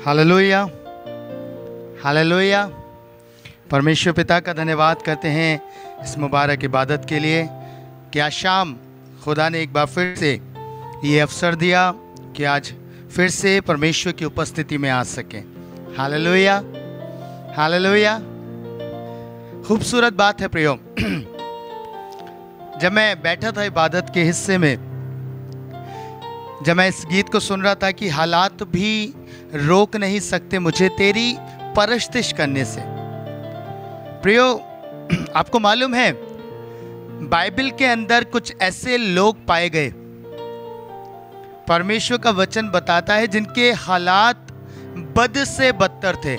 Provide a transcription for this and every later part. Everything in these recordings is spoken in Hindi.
Hallelujah, hallelujah. परमेश्वर पिता का धन्यवाद करते हैं इस मुबारक इबादत के लिए कि आज शाम खुदा ने एक बार फिर से ये अवसर दिया कि आज फिर से परमेश्वर की उपस्थिति में आ सकें। Hallelujah, hallelujah. खूबसूरत बात है प्रियो। जब मैं बैठा था इबादत के हिस्से में, जब मैं इस गीत को सुन रहा था कि हालात भी रोक नहीं सकते मुझे तेरी परस्तिश करने से। प्रियो, आपको मालूम है बाइबल के अंदर कुछ ऐसे लोग पाए गए, परमेश्वर का वचन बताता है, जिनके हालात बद से बदतर थे,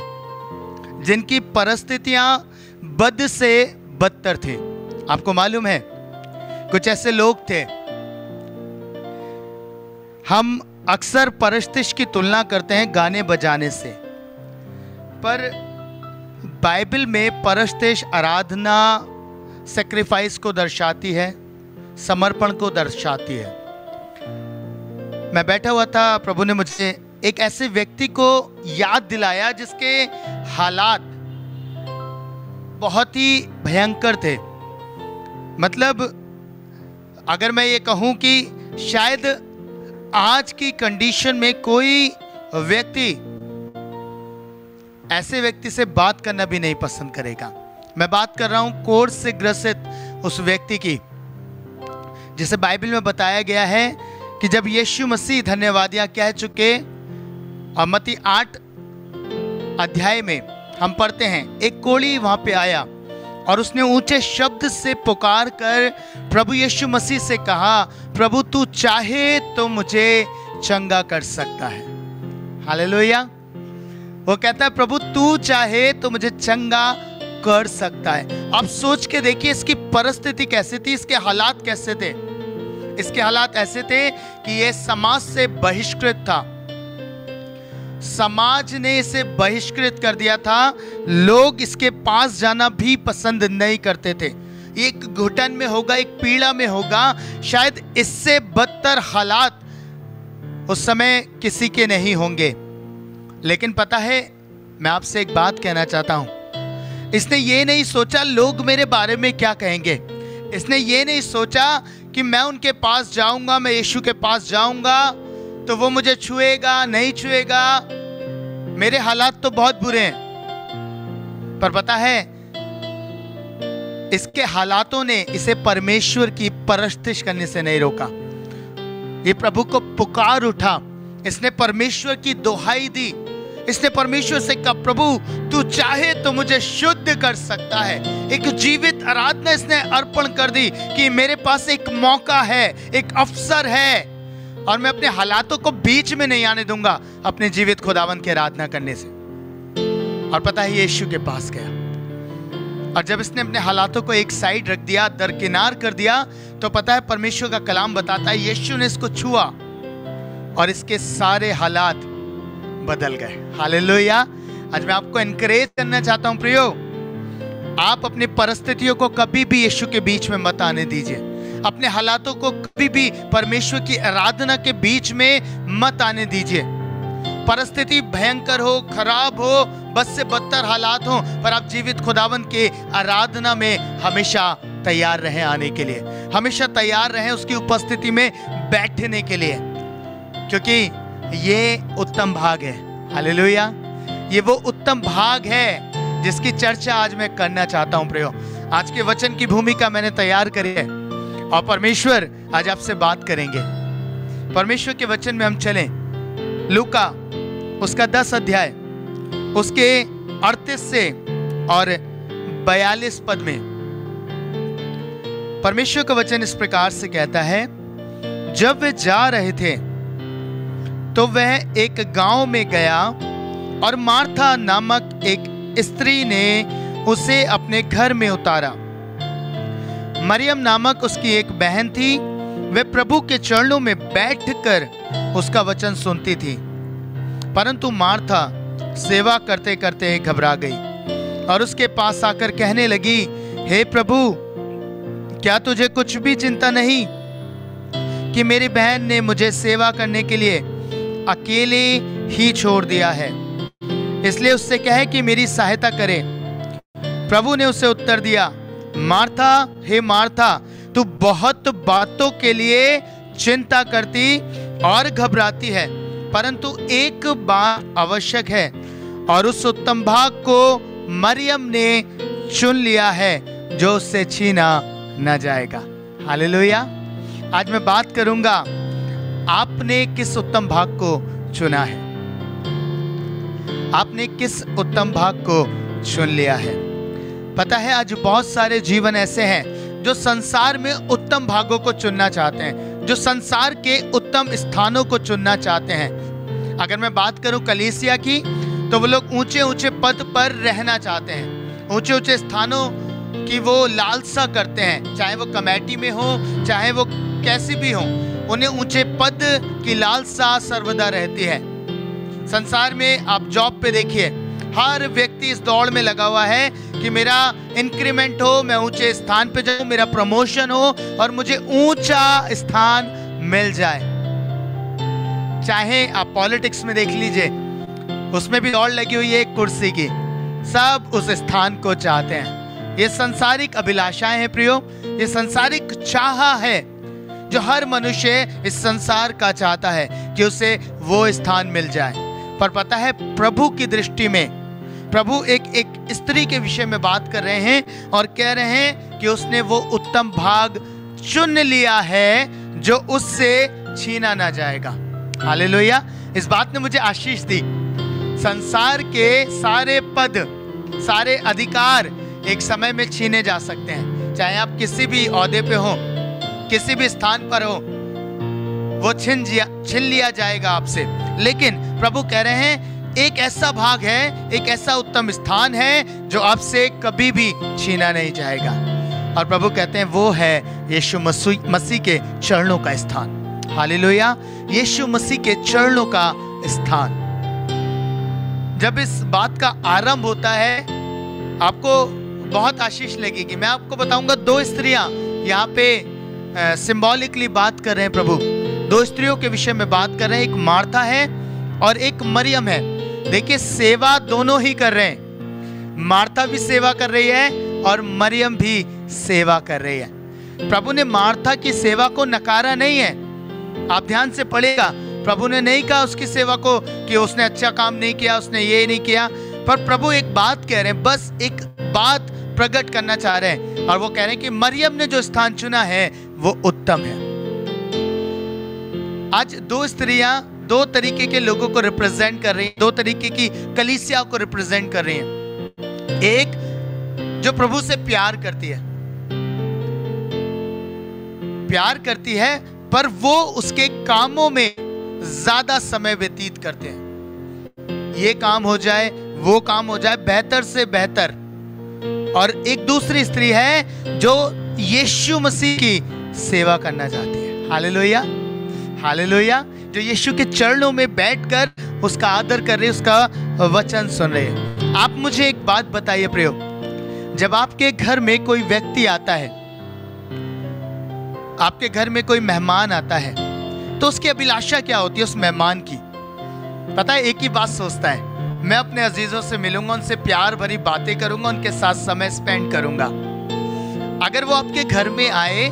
जिनकी परिस्थितियां बद से बदतर थी। आपको मालूम है कुछ ऐसे लोग थे। हम अक्सर परस्तिश की तुलना करते हैं गाने बजाने से, पर बाइबल में परस्तिश आराधना सैक्रिफाइस को दर्शाती है, समर्पण को दर्शाती है। मैं बैठा हुआ था, प्रभु ने मुझे एक ऐसे व्यक्ति को याद दिलाया जिसके हालात बहुत ही भयंकर थे। मतलब अगर मैं ये कहूं कि शायद आज की कंडीशन में कोई व्यक्ति ऐसे व्यक्ति से बात करना भी नहीं पसंद करेगा। मैं बात कर रहा हूं कोढ़ से ग्रसित उस व्यक्ति की, जिसे बाइबल में बताया गया है कि जब यीशु मसीह धन्यवादियां कह चुके, और मत्ती 8 अध्याय में हम पढ़ते हैं, एक कोढ़ी वहां पे आया और उसने ऊंचे शब्द से पुकार कर प्रभु यीशु मसीह से कहा, प्रभु तू चाहे तो मुझे चंगा कर सकता है। हालेलुया। वो कहता है प्रभु तू चाहे तो मुझे चंगा कर सकता है। अब सोच के देखिए इसकी परिस्थिति कैसी थी, इसके हालात कैसे थे। इसके हालात ऐसे थे कि ये समाज से बहिष्कृत था, समाज ने इसे बहिष्कृत कर दिया था, लोग इसके पास जाना भी पसंद नहीं करते थे। एक घुटन में होगा, एक पीड़ा में होगा, शायद इससे बदतर हालात उस समय किसी के नहीं होंगे। लेकिन पता है, मैं आपसे एक बात कहना चाहता हूं, इसने ये नहीं सोचा लोग मेरे बारे में क्या कहेंगे। इसने ये नहीं सोचा कि मैं उनके पास जाऊंगा, मैं यीशु के पास जाऊंगा तो वो मुझे छुएगा नहीं छुएगा, मेरे हालात तो बहुत बुरे हैं। पर पता है, इसके हालातों ने इसे परमेश्वर की परस्तिश करने से नहीं रोका। ये प्रभु को पुकार उठा, इसने परमेश्वर की दुहाई दी, इसने परमेश्वर से कहा प्रभु तू चाहे तो मुझे शुद्ध कर सकता है। एक जीवित आराधना इसने अर्पण कर दी कि मेरे पास एक मौका है, एक अवसर है, और मैं अपने हालातों को बीच में नहीं आने दूंगा अपने जीवित खुदावन की आराधना करने से। और पता है, यीशु के पास गया, और जब इसने अपने हालातों को एक साइड रख दिया, दरकिनार कर दिया, तो पता है परमेश्वर का कलाम बताता है यीशु ने इसको छुआ और इसके सारे हालात बदल गए। हालेलुया। आज मैं आपको एनकरेज करना चाहता हूं प्रियो, आप अपनी परिस्थितियों को कभी भी यीशु के बीच में मत आने दीजिए। अपने हालातों को कभी भी परमेश्वर की आराधना के बीच में मत आने दीजिए। परिस्थिति भयंकर हो, खराब हो, बस से बदतर हालात हो, पर आप जीवित खुदावन के आराधना में हमेशा तैयार रहें आने के लिए, हमेशा तैयार रहें उसकी उपस्थिति में बैठने के लिए, क्योंकि ये उत्तम भाग है। हालेलुया। ये वो उत्तम भाग है जिसकी चर्चा आज मैं करना चाहता हूं प्रियो। आज के वचन की भूमिका मैंने तैयार करी है और परमेश्वर आज आपसे बात करेंगे। परमेश्वर के वचन में हम चलें, लूका उसका 10 अध्याय उसके 38 से और 42 पद में परमेश्वर का वचन इस प्रकार से कहता है, जब वे जा रहे थे तो वह एक गांव में गया और मार्था नामक एक स्त्री ने उसे अपने घर में उतारा। मरियम नामक उसकी एक बहन थी, वे प्रभु के चरणों में बैठकर उसका वचन सुनती थी, परंतु मार्था सेवा करते करते घबरा गई और उसके पास आकर कहने लगी, हे प्रभु, क्या तुझे कुछ भी चिंता नहीं कि मेरी बहन ने मुझे सेवा करने के लिए अकेले ही छोड़ दिया है? इसलिए उससे कहे कि मेरी सहायता करे। प्रभु ने उसे उत्तर दिया, मार्था, हे मार्था, तू बहुत बातों के लिए चिंता करती और घबराती है, परंतु एक बात आवश्यक है और उस उत्तम भाग को मरियम ने चुन लिया है जो उससे छीना न जाएगा। हालेलुया। आज मैं बात करूंगा, आपने किस उत्तम भाग को चुना है? आपने किस उत्तम भाग को चुन लिया है? पता है, आज बहुत सारे जीवन ऐसे हैं जो संसार में उत्तम भागों को चुनना चाहते हैं, जो संसार के उत्तम स्थानों को चुनना चाहते हैं। अगर मैं बात करूं कलीसिया की, तो वो लोग ऊंचे ऊंचे पद पर रहना चाहते हैं, ऊंचे ऊंचे स्थानों की वो लालसा करते हैं, चाहे वो कमेटी में हो, चाहे वो कैसी भी हो, उन्हें ऊंचे पद की लालसा सर्वदा रहती है। संसार में आप जॉब पे देखिए, हर व्यक्ति इस दौड़ में लगा हुआ है कि मेरा इंक्रीमेंट हो, मैं ऊंचे स्थान पे जाऊं, मेरा प्रमोशन हो और मुझे ऊंचा स्थान मिल जाए। चाहे आप पॉलिटिक्स में देख लीजिए, उसमें भी दौड़ लगी हुई है एक कुर्सी की, सब उस स्थान को चाहते हैं। ये सांसारिक अभिलाषाएं हैं प्रियो, ये सांसारिक चाह है जो हर मनुष्य इस संसार का चाहता है कि उसे वो स्थान मिल जाए। पर पता है, प्रभु की दृष्टि में प्रभु एक स्त्री के विषय में बात कर रहे हैं और कह रहे हैं कि उसने वो उत्तम भाग चुन लिया है जो उससे छीना ना जाएगा। हालेलुया। इस बात ने मुझे आशीष दी। संसार के सारे पद, सारे अधिकार एक समय में छीने जा सकते हैं, चाहे आप किसी भी ओहदे पे हो, किसी भी स्थान पर हो, वो छीन लिया जाएगा आपसे। लेकिन प्रभु कह रहे हैं एक ऐसा भाग है, एक ऐसा उत्तम स्थान है जो आपसे कभी भी छीना नहीं जाएगा। और प्रभु कहते हैं वो है यीशु मसीह के चरणों का स्थान। हालेलुया। यीशु मसीह के चरणों का स्थान। जब इस बात का आरंभ होता है, आपको बहुत आशीष लगेगी। मैं आपको बताऊंगा, दो स्त्रियां यहाँ पे सिंबॉलिकली बात कर रहे हैं। प्रभु दो स्त्रियों के विषय में बात कर रहे हैं, एक मार्था है और एक मरियम है। देखिए, सेवा दोनों ही कर रहे हैं। मार्था भी सेवा कर रही है और मरियम भी सेवा कर रही है। प्रभु ने मार्था की सेवा को नकारा नहीं है। आप ध्यान से पढ़ेगा, प्रभु ने नहीं कहा उसकी सेवा को कि उसने अच्छा काम नहीं किया, उसने ये नहीं किया। पर प्रभु एक बात कह रहे हैं, बस एक बात प्रकट करना चाह रहे हैं, और वो कह रहे हैं कि मरियम ने जो स्थान चुना है वो उत्तम है। आज दो स्त्रियां दो तरीके के लोगों को रिप्रेजेंट कर रही हैं, दो तरीके की कलीसिया को रिप्रेजेंट कर रही हैं। एक जो प्रभु से प्यार करती है, पर वो उसके कामों में ज्यादा समय व्यतीत करते हैं। ये काम हो जाए, वो काम हो जाए, बेहतर से बेहतर। और एक दूसरी स्त्री है जो यीशु मसीह की सेवा करना चाहती है। Hallelujah, hallelujah. जो यीशु के चरणों में बैठकर उसका आदर कर रहे हैं, उसका वचन सुन रहे हैं। आप मुझे एक बात बताइए प्रियो, जब आपके घर में कोई व्यक्ति आता है, आपके घर में कोई मेहमान आता है, तो उसकी अभिलाषा क्या होती है उस मेहमान की? पता है, एक ही बात सोचता है, मैं अपने अजीजों से मिलूंगा, उनसे प्यार भरी बातें करूंगा, उनके साथ समय स्पेंड करूंगा। अगर वो आपके घर में आए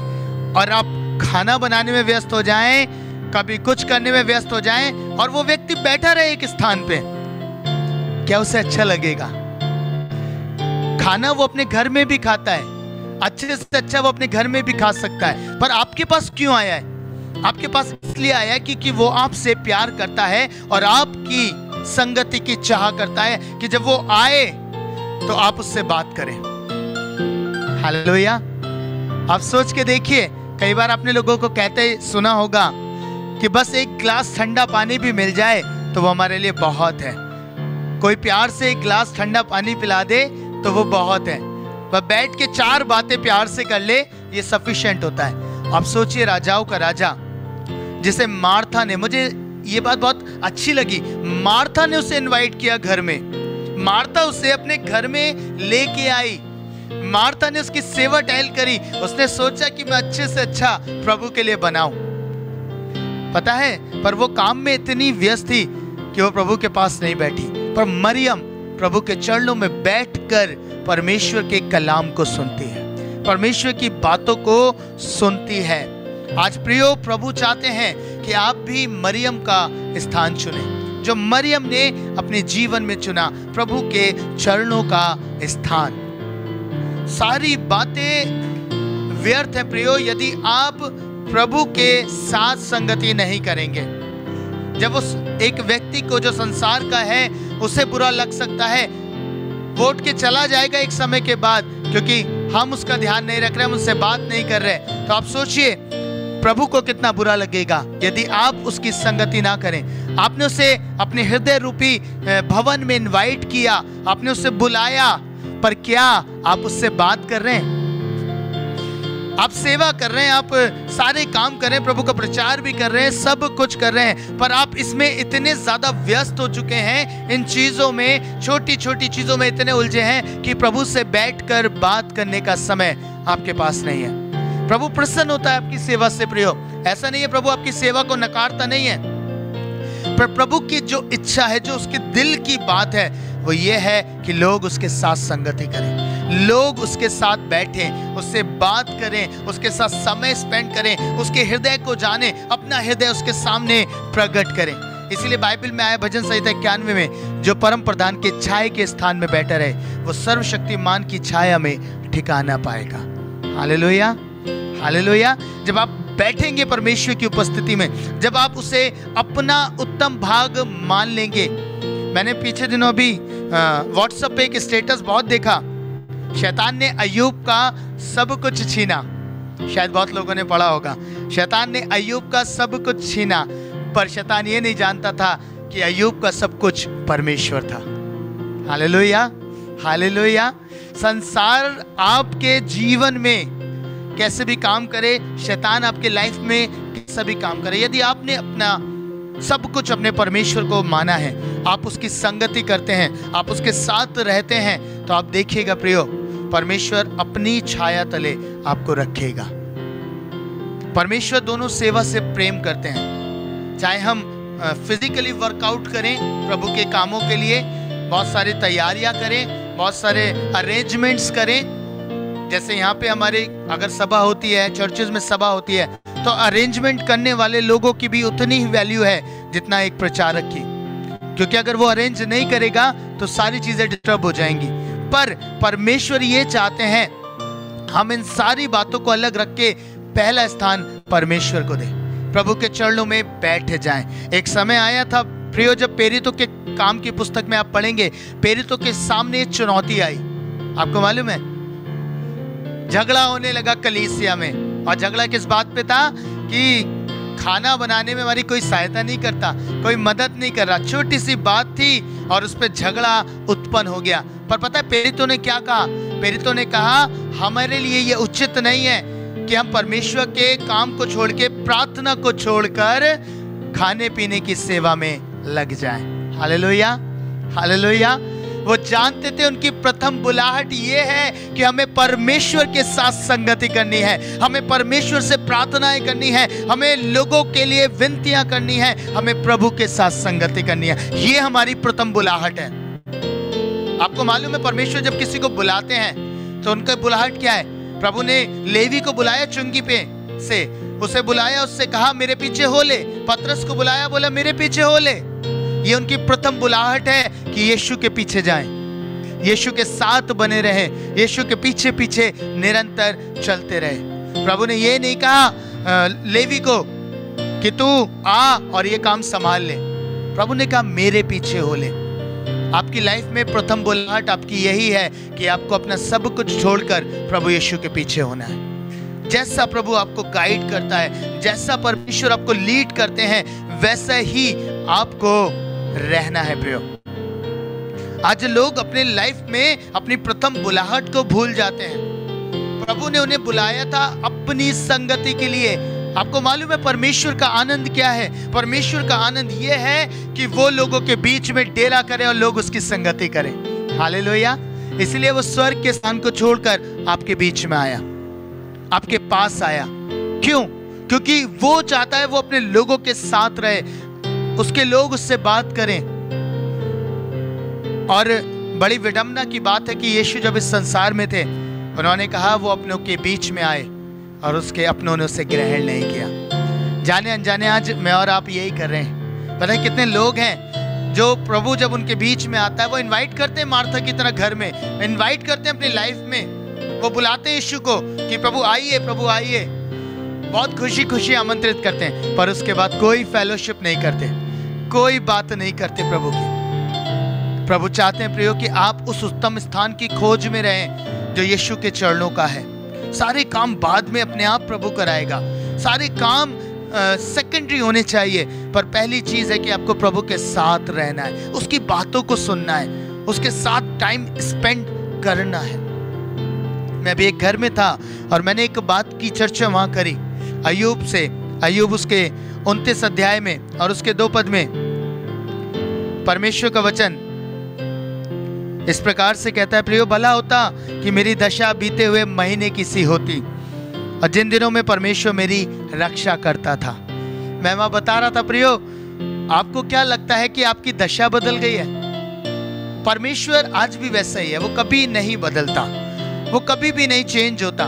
और आप खाना बनाने में व्यस्त हो जाएं, कभी कुछ करने में व्यस्त हो जाएं, और वो व्यक्ति बैठा रहे एक स्थान पे, क्या उसे अच्छा लगेगा? खाना वो अपने घर में भी खाता है, अच्छे से अच्छा वो अपने घर में भी खा सकता है, पर आपके पास क्यों आया है? आपके पास इसलिए आया है क्योंकि वो आपसे प्यार करता है और आपकी संगति की चाह करता है कि जब वो आए तो आप उससे बात करें। हालेलुया। आप सोच के देखिए, कई बार आपने लोगों को कहते सुना होगा कि बस एक गिलास ठंडा पानी भी मिल जाए तो वो हमारे लिए बहुत है। कोई प्यार से एक गिलास ठंडा पानी पिला दे तो वो बहुत है। वह बैठ के चार बातें प्यार से कर ले, ये सफिशिएंट होता है। आप सोचिए, राजाओं का राजा जिसे मार्था ने, मुझे ये बात बहुत अच्छी लगी, मार्था ने उसे इनवाइट किया घर में। मार्था उसे अपने घर में लेके आई, मार्था ने उसकी सेवा टहल करी। उसने सोचा कि मैं अच्छे से अच्छा प्रभु के लिए बनाऊं। पता है, पर वो काम में इतनी व्यस्त थी कि वो प्रभु के पास नहीं बैठी। पर मरियम प्रभु के चरणों में बैठकर परमेश्वर के कलाम को सुनती है, परमेश्वर की बातों को सुनती है। आज प्रियो, प्रभु चाहते हैं कि आप भी मरियम का स्थान चुने, जो मरियम ने अपने जीवन में चुना, प्रभु के चरणों का स्थान। सारी बातें व्यर्थ है प्रियो यदि आप प्रभु के साथ संगति नहीं करेंगे। जब उस एक व्यक्ति को जो संसार का है उसे बुरा लग सकता है, वो उठ के चला जाएगा एक समय के बाद, क्योंकि हम उसका ध्यान नहीं रख रहे, हम उससे बात नहीं कर रहे, तो आप सोचिए प्रभु को कितना बुरा लगेगा यदि आप उसकी संगति ना करें। आपने उसे अपने हृदय रूपी भवन में इनवाइट किया, आपने उसे बुलाया, पर क्या आप उससे बात कर रहे हैं? आप सेवा कर रहे हैं, आप सारे काम कर रहे हैं, प्रभु का प्रचार भी कर रहे हैं, सब कुछ कर रहे हैं, पर आप इसमें इतने ज्यादा व्यस्त हो चुके हैं, इन चीजों में, छोटी छोटी चीजों में इतने उलझे हैं कि प्रभु से बैठकर बात करने का समय आपके पास नहीं है। प्रभु प्रसन्न होता है आपकी सेवा से प्रियो, ऐसा नहीं है प्रभु आपकी सेवा को नकारता नहीं है, पर प्रभु की जो इच्छा है, जो उसके दिल की बात है, वो ये है कि लोग उसके साथ संगति करें, लोग उसके साथ बैठें, उससे बात करें, उसके साथ समय स्पेंड करें, उसके हृदय को जानें, अपना हृदय उसके सामने प्रकट करें। इसीलिए बाइबल में आया भजन संहिता 91 में, जो परम प्रधान के छाया के स्थान में बैठा रहे, वो सर्वशक्तिमान की छाया में ठिकाना पाएगा। Hallelujah, hallelujah. जब आप बैठेंगे परमेश्वर की उपस्थिति में, जब आप उसे अपना उत्तम भाग मान लेंगे। मैंने पीछे दिनों भी व्हाट्सएप पे एक स्टेटस बहुत देखा, शैतान ने अय्यूब का सब कुछ छीना, शायद बहुत लोगों ने पढ़ा होगा, शैतान ने अय्यूब का सब कुछ छीना, पर शैतान ये नहीं जानता था कि अय्यूब का सब कुछ परमेश्वर था। Hallelujah, hallelujah. संसार आपके जीवन में कैसे भी काम करे, शैतान आपके लाइफ में कैसा भी काम करे, यदि आपने अपना सब कुछ अपने परमेश्वर को माना है, आप उसकी संगति करते हैं, आप उसके साथ रहते हैं, तो आप देखिएगा प्रियो, परमेश्वर अपनी छाया तले आपको रखेगा। परमेश्वर दोनों सेवा से प्रेम करते हैं। चाहे हम फिजिकली वर्कआउट करें प्रभु के कामों के लिए, बहुत सारी तैयारियां करें, बहुत सारे अरेंजमेंट्स करें, जैसे यहाँ पे हमारे अगर सभा होती है, चर्चेज में सभा होती है, तो अरेंजमेंट करने वाले लोगों की भी उतनी ही वैल्यू है जितना एक प्रचारक की, क्योंकि अगर वो अरेंज नहीं करेगा तो सारी चीजें डिस्टर्ब हो जाएंगी। पर परमेश्वर ये चाहते हैं हम इन सारी बातों को अलग रख के पहला स्थान परमेश्वर को दें, प्रभु के चरणों में बैठ जाएं। एक समय आया था प्रियो, जब प्रेरितों के काम की पुस्तक में आप पढ़ेंगे, प्रेरितों के सामने चुनौती आई। आपको मालूम है, झगड़ा होने लगा कलीसिया में, और झगड़ा किस बात पे था कि खाना बनाने में हमारी कोई सहायता नहीं करता, कोई मदद नहीं कर रहा, छोटी सी बात थी और उस पर झगड़ा उत्पन्न हो गया। पर पता है प्रेरितों ने क्या कहा? प्रेरितों ने कहा हमारे लिए ये उचित नहीं है कि हम परमेश्वर के काम को छोड़ के, प्रार्थना को छोड़कर खाने पीने की सेवा में लग जाएं। Hallelujah, hallelujah. वो जानते थे उनकी प्रथम बुलाहट ये है कि हमें परमेश्वर के साथ संगति करनी है, हमें परमेश्वर से प्रार्थनाएं करनी है, हमें लोगों के लिए विनतियां करनी है, हमें प्रभु के साथ संगति करनी है। ये हमारी प्रथम बुलाहट है। आपको मालूम है परमेश्वर जब किसी को बुलाते हैं तो उनका बुलाहट क्या है? प्रभु ने लेवी को बुलाया चुंगी पे से, उसे बुलाया, उससे कहा मेरे पीछे हो ले। पतरस को बुलाया, बोला मेरे पीछे हो ले। ये उनकी प्रथम बुलाहट है कि यीशु के पीछे जाएं, यीशु के साथ बने रहें, यीशु के पीछे पीछे निरंतर चलते रहे। प्रभु ने ये नहीं कहा लेवी को कि तू आ और ये काम संभाल ले, प्रभु ने कहा मेरे पीछे हो ले। आपकी लाइफ में प्रथम बुलाहट आपकी यही है कि आपको अपना सब कुछ छोड़कर प्रभु यीशु के पीछे होना है। जैसा प्रभु आपको गाइड करता है, जैसा परमेश्वर आपको लीड करते हैं, वैसा ही आपको रहना है प्रियो। आज लोग अपने लाइफ में अपनी प्रथम बुलाहट को भूल जाते हैं। प्रभु ने उन्हें बुलाया था अपनी संगति के लिए। आपको मालूम है परमेश्वर का आनंद क्या है? परमेश्वर का आनंद यह है कि वो लोगों के बीच में डेरा करे और लोग उसकी संगति करें। हालेलुया। इसलिए वो स्वर्ग के स्थान को छोड़कर आपके बीच में आया, आपके पास आया। क्यों? क्योंकि वो चाहता है वो अपने लोगों के साथ रहे, उसके लोग उससे बात करें। और बड़ी विडंबना की बात है कि यीशु जब इस संसार में थे, उन्होंने कहा वो अपनों के बीच में आए और उसके अपनों ने उसे ग्रहण नहीं किया। जाने अनजाने आज मैं और आप यही कर रहे हैं। पता है कितने लोग हैं जो प्रभु जब उनके बीच में आता है वो इनवाइट करते हैं, मार्था की तरह घर में इनवाइट करते हैं अपनी लाइफ में। वो बुलाते हैं यीशु को कि प्रभु आइए, प्रभु आइए, बहुत खुशी खुशी आमंत्रित करते हैं, पर उसके बाद कोई फेलोशिप नहीं करते, कोई बात नहीं करते प्रभु की। प्रभु चाहते हैं प्रियो कि आप उस उत्तम स्थान की खोज में रहें जो यीशु के चरणों का है। सारे काम बाद में अपने आप प्रभु कराएगा, सारे काम सेकेंडरी होने चाहिए, पर पहली चीज है कि आपको प्रभु के साथ रहना है, उसकी बातों को सुनना है, उसके साथ टाइम स्पेंड करना है। मैं भी एक घर में था और मैंने एक बात की चर्चा वहां करी अय्यूब से। अय्यूब उसके 29 अध्याय में और उसके 2 पद में परमेश्वर का वचन इस प्रकार से कहता है, प्रियो भला होता कि मेरी दशा बीते हुए महीने की सी होती और जिन दिनों में परमेश्वर मेरी रक्षा करता था। मैं वहां बता रहा था प्रियो, आपको क्या लगता है कि आपकी दशा बदल गई है? परमेश्वर आज भी वैसा ही है, वो कभी नहीं बदलता, वो कभी भी नहीं चेंज होता।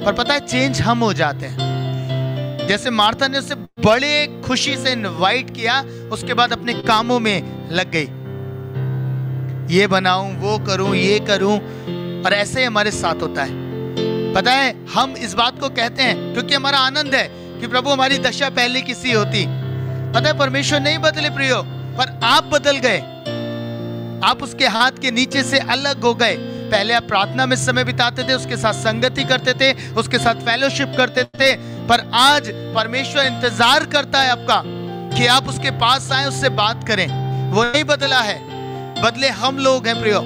पर पता है चेंज हम हो जाते हैं। जैसे मार्था ने उसे बड़े खुशी से इनवाइट किया, उसके बाद अपने कामों में लग गई, ये बनाऊं, वो करूं, ये करूं, और ऐसे ही हमारे साथ होता है। पता है हम इस बात को कहते हैं क्योंकि हमारा आनंद है कि प्रभु हमारी दशा पहले की सी होती। पता है परमेश्वर नहीं बदले प्रियो, पर आप बदल गए, आप उसके हाथ के नीचे से अलग हो गए। पहले आप प्रार्थना में समय बिताते थे, उसके साथ संगति करते थे, उसके साथ फेलोशिप करते थे, पर आज परमेश्वर इंतजार करता है आपका कि आप उसके पास आए, उससे बात करें। वो नहीं बदला है, बदले हम लोग हैं प्रियो।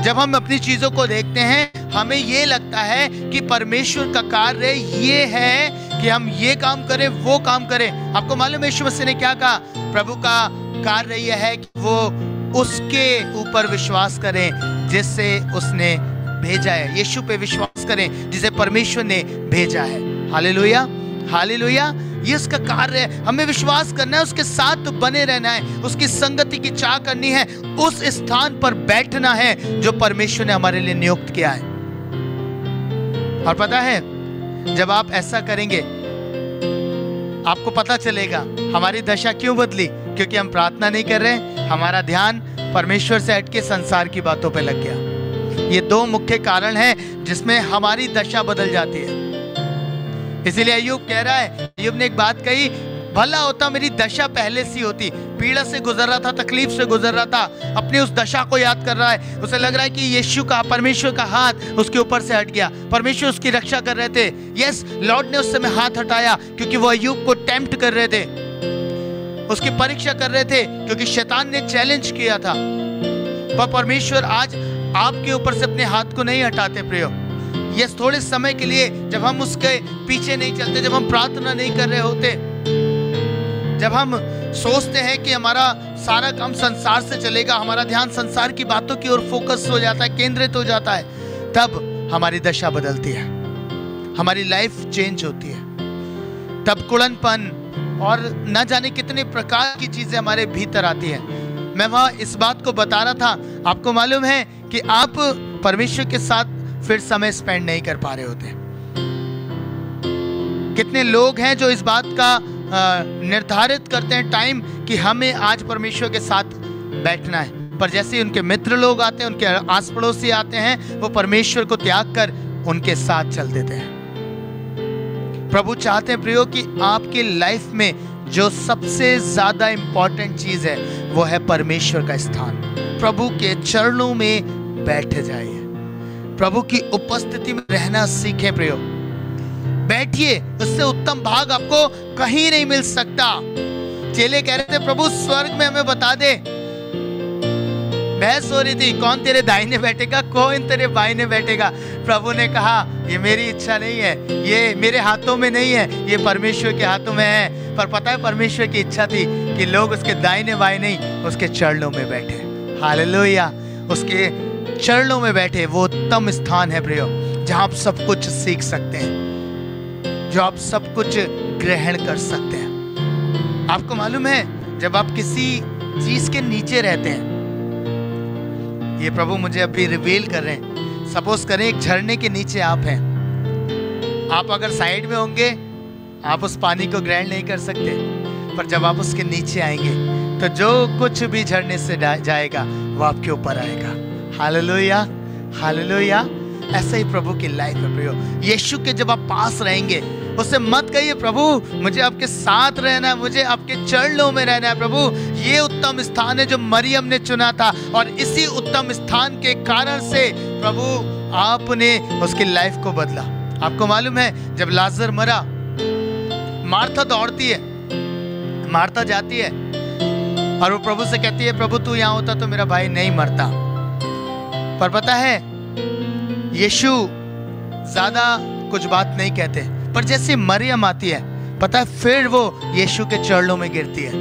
जब हम अपनी चीजों को देखते हैं हमें ये लगता है कि परमेश्वर का कार्य ये है कि हम ये काम करें, वो काम करें। आपको मालूम है यीशु मसीह ने क्या कहा? प्रभु का कार्य यह है कि वो उसके ऊपर विश्वास करें जिससे उसने भेजा है, यीशु पे विश्वास करें जिसे परमेश्वर ने भेजा है। Hallelujah, hallelujah. ये उसका कार्य है, हमें विश्वास करना है, उसके साथ बने रहना है, उसकी संगति की चाह करनी है, उस स्थान पर बैठना है जो परमेश्वर ने हमारे लिए नियुक्त किया है। और पता है जब आप ऐसा करेंगे आपको पता चलेगा हमारी दशा क्यों बदली, क्योंकि हम प्रार्थना नहीं कर रहे, हमारा ध्यान परमेश्वर से हटके संसार की बातों पे लग गया। ये 2 मुख्य कारण हैं जिसमें हमारी दशा बदल जाती है। इसीलिए अय्यूब कह रहा है, अय्यूब ने एक बात कही, भला होता मेरी दशा पहले सी होती। पीड़ा से गुजर रहा था, तकलीफ से गुजर रहा था, अपनी उस दशा को याद कर रहा है। उसे लग रहा है कि यीशु का, परमेश्वर का हाथ उसके ऊपर से हट गया, परमेश्वर उसकी रक्षा कर रहे थे। यस, लॉर्ड ने उस समय हाथ हटाया क्योंकि वो अय्यूब को टेम्प्ट कर रहे थे, उसकी परीक्षा कर रहे थे, क्योंकि शैतान ने चैलेंज किया था। पर परमेश्वर आज आपके ऊपर से अपने हाथ को नहीं हटाते प्रियो। यस, थोड़े समय के लिए जब हम उसके पीछे नहीं चलते, जब हम प्रार्थना नहीं कर रहे होते, जब हम सोचते हैं कि हमारा सारा काम संसार से चलेगा, हमारा ध्यान संसार की बातों की ओर फोकस हो जाता है, केंद्रित हो जाता है, तब हमारी दशा बदलती है, हमारी लाइफ चेंज होती है। तब कुड़नपन और न जाने कितने प्रकार की चीजें हमारे भीतर आती हैं। मैं वहां इस बात को बता रहा था, आपको मालूम है कि आप परमेश्वर के साथ फिर समय स्पेंड नहीं कर पा रहे होते। कितने लोग हैं जो इस बात का निर्धारित करते हैं टाइम कि हमें आज परमेश्वर के साथ बैठना है, पर जैसे उनके मित्र लोग आते हैं, उनके आस पड़ोसी आते हैं, वो परमेश्वर को त्याग कर उनके साथ चल देते हैं। प्रभु चाहते हैं प्रियो कि आपकी लाइफ में जो सबसे ज्यादा इंपॉर्टेंट चीज है वो है परमेश्वर का स्थान। प्रभु के चरणों में बैठ जाइए, प्रभु की उपस्थिति में रहना सीखें प्रियो। बैठिए, उससे उत्तम भाग आपको कहीं नहीं मिल सकता। चेले कह रहे थे प्रभु स्वर्ग में हमें बता दे। बहस हो रही थी, कौन तेरे दाहिने बैठेगा, कौन तेरे बाईने बैठेगा। प्रभु ने कहा ये मेरी इच्छा नहीं है, ये मेरे हाथों में नहीं है, ये परमेश्वर के हाथों में है। पर पता है परमेश्वर की इच्छा थी कि लोग उसके दाहिने बाईं नहीं, उसके चरणों में बैठे। हालेलुया, उसके चरणों में बैठे। वो उत्तम स्थान है प्रियो, जहां आप सब कुछ सीख सकते हैं, जो आप सब कुछ ग्रहण कर सकते हैं। आपको मालूम है जब आप किसी चीज के नीचे रहते हैं ये प्रभु मुझे अभी रिवील कर रहे हैं। सपोज करें एक झरने के नीचे आप हैं, आप अगर साइड में होंगे आप उस पानी को ग्रहण नहीं कर सकते, पर जब आप उसके नीचे आएंगे तो जो कुछ भी झरने से जाएगा वो आपके ऊपर आएगा। Hallelujah, hallelujah. ऐसा ही प्रभु की लाइफ है प्रियो। यीशु के जब आप पास रहेंगे, उससे मत कहिए प्रभु मुझे आपके साथ रहना है, मुझे आपके चरणों में रहना है। प्रभु ये उत्तम स्थान है जो मरियम ने चुना था, और इसी उत्तम स्थान के कारण से प्रभु आपने उसकी लाइफ को बदला। आपको मालूम है जब लाजर मरा, मार्था दौड़ती है, मार्था जाती है और वो प्रभु से कहती है प्रभु तू यहाँ होता तो मेरा भाई नहीं मरता। पर पता है यीशु ज्यादा कुछ बात नहीं कहते, पर जैसे मरियम आती है पता है फिर वो यीशु के चरणों में गिरती है।